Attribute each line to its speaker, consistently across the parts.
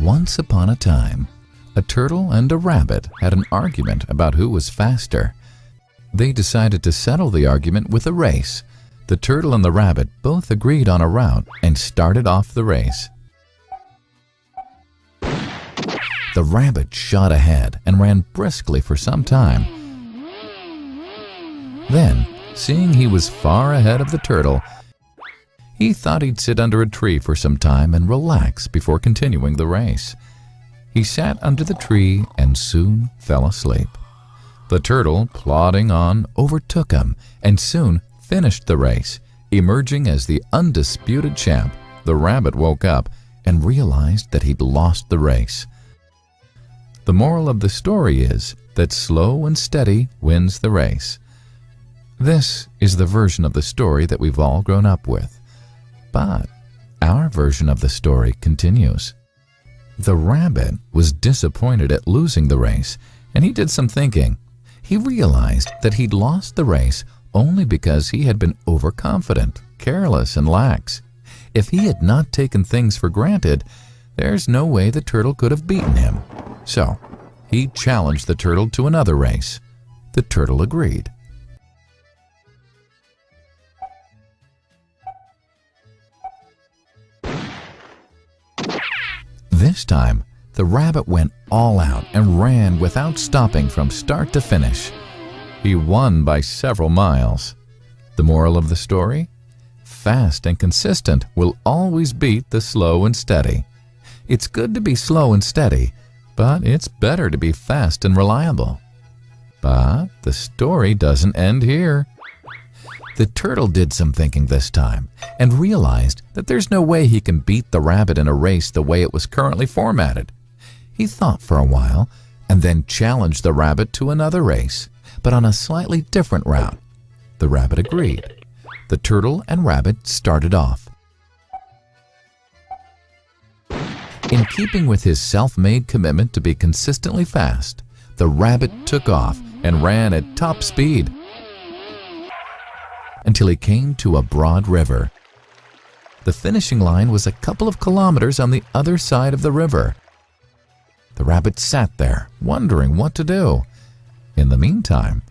Speaker 1: Once upon a time, a turtle and a rabbit had an argument about who was faster. They decided to settle the argument with a race. The turtle and the rabbit both agreed on a route and started off the race. The rabbit shot ahead and ran briskly for some time. Then, seeing he was far ahead of the turtle, he thought he'd sit under a tree for some time and relax before continuing the race. He sat under the tree and soon fell asleep. The turtle, plodding on, overtook him and soon finished the race. Emerging as the undisputed champ, the rabbit woke up and realized that he'd lost the race. The moral of the story is that slow and steady wins the race. This is the version of the story that we've all grown up with. But our version of the story continues. The rabbit was disappointed at losing the race, and he did some thinking. He realized that he'd lost the race only because he had been overconfident, careless, and lax. If he had not taken things for granted, there's no way the turtle could have beaten him. So, he challenged the turtle to another race. The turtle agreed. This time, the rabbit went all out and ran without stopping from start to finish. He won by several miles. The moral of the story? Fast and consistent will always beat the slow and steady. It's good to be slow and steady, but it's better to be fast and reliable. But the story doesn't end here. The turtle did some thinking this time and realized that there's no way he can beat the rabbit in a race the way it was currently formatted. He thought for a while and then challenged the rabbit to another race, but on a slightly different route. The rabbit agreed. The turtle and rabbit started off. In keeping with his self-made commitment to be consistently fast, the rabbit took off and ran at top speed until he came to a broad river. The finishing line was a couple of kilometers on the other side of the river. The rabbit sat there, wondering what to do. In the meantime,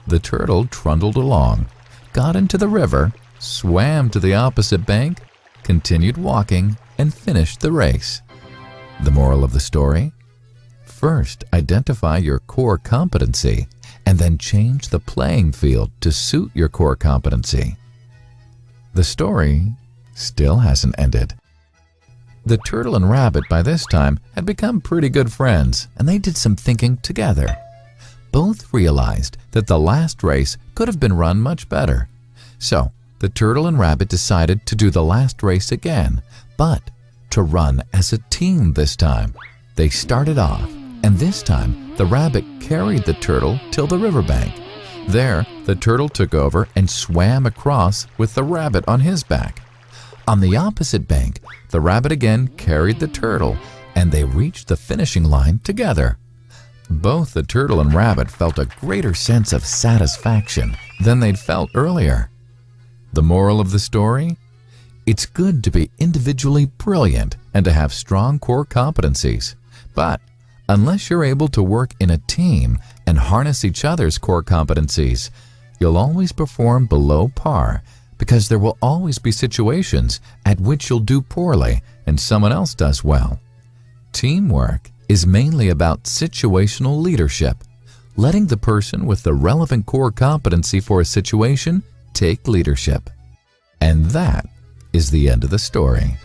Speaker 1: the turtle trundled along, got into the river, swam to the opposite bank, continued walking, and finished the race. The moral of the story? First, identify your core competency and then change the playing field to suit your core competency. The story still hasn't ended. The turtle and rabbit by this time had become pretty good friends, and they did some thinking together. Both realized that the last race could have been run much better. So, the turtle and rabbit decided to do the last race again, but to run as a team this time. They started off, and this time the rabbit carried the turtle till the riverbank. There, the turtle took over and swam across with the rabbit on his back. On the opposite bank, the rabbit again carried the turtle, and they reached the finishing line together. Both the turtle and rabbit felt a greater sense of satisfaction than they'd felt earlier. The moral of the story? It's good to be individually brilliant and to have strong core competencies, but unless you're able to work in a team and harness each other's core competencies, you'll always perform below par because there will always be situations at which you'll do poorly and someone else does well. Teamwork is mainly about situational leadership, letting the person with the relevant core competency for a situation take leadership. And that is the end of the story.